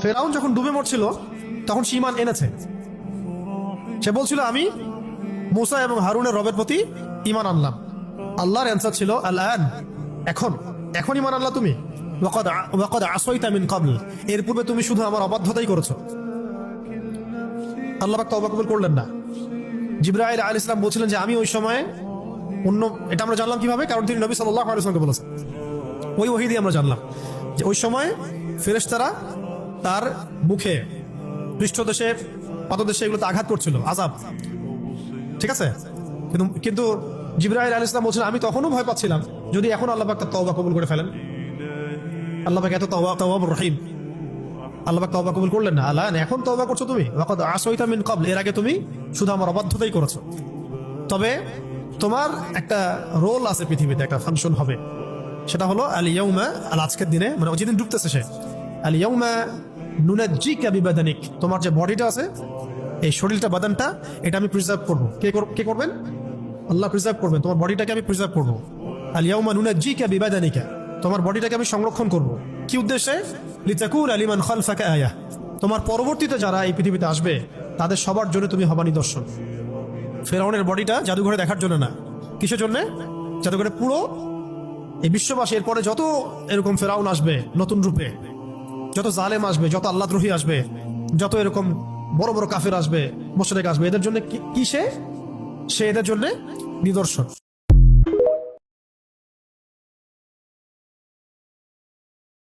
ফেরাউন যখন ডুবে মরছিল তখন সে ঈমান এনেছে। সে বলছিল আমি মূসা এবং হারুনের রবের প্রতি ঈমান আনলাম। আল্লাহর অ্যানসার ছিল আল-আন, এখন ঈমান আনলা তুমি? ওয়াকাদ আসাইতা মিন ক্বাবল, এর পূর্বে তুমি শুধু আমার অবাধ্যতাই করেছো। আল্লাহ পাক তওবা কবুল করলেন না। জিবরাইল আলাইহিস সালাম বলছিলেন যে আমি ওই সময়ে এটা আমরা জানলাম কিভাবে? কারণ তিনি নবী সাল্লাল্লাহু আলাইহি ওয়াসাল্লামকে বলেছেন। ওই ওহী দিয়ে আমরা জানলাম যে ওই সময় ফেরেশতারা তার মুখে, পৃষ্ঠদেশে, পাদদেশে এগুলোতে আঘাত করছিল, আযাব। ঠিক আছে, কিন্তু জিবরাইল আলাইহিস সালাম বলছিলেন আমি তখনও ভয় পাচ্ছিলাম যদি এখন আল্লাহ পাক তার তওবা কবুল করে ফেলেন। আল্লাহ পাক এত তাওয়াবুর রহিম, আল্লাহ পাক তওবা কবুল করলেন না। আল্লাহ এখন তওবা করছো তুমি, ওয়াকাদ আসাইতা মিন ক্বাবল, এর আগে তুমি শুধু আমার অবাধ্যতাই করেছো। তবে তোমার একটা রোল আছে পৃথিবীতে, একটা ফাংশন হবে, সেটা হলো আল ইয়াউমা, আজকের দিনে, মানে যেদিন ডুবতেছে সে, আল ইয়াউমা নুনাজ্জিকা বিবাদানিক, তোমার যে বডিটা আছে, এই শরীরটা, বাদানটা, এটা আমি প্রিজার্ভ করবো। কে করবেন? আল্লাহ প্রিজার্ভ করবেন। তোমার বডিটাকে আমি প্রিজার্ভ করবো। আল ইয়াউমা নুনাজ্জিকা বিবাদানিকা, তোমার বডিটাকে আমি সংরক্ষণ করব। কি উদ্দেশ্যে? লিতাকুনা লিমান খালফাকা আয়া, তোমার পরবর্তীতে যারা এই পৃথিবীতে আসবে তাদের সবার জন্য তুমি হবা নিদর্শন। ফেরাউনের বডিটা জাদুঘরে দেখার জন্য না, কিসের জন্য? জাদুঘরে পুরো এই বিশ্ববাসী, এরপরে যত এরকম ফেরাউন আসবে নতুন রূপে, যত জালেম আসবে, যত আল্লাহদ্রোহী আসবে, যত এরকম বড় বড় কাফের আসবে, মুশরিক আসবে, এদের জন্য কি সে এদের জন্য নিদর্শন।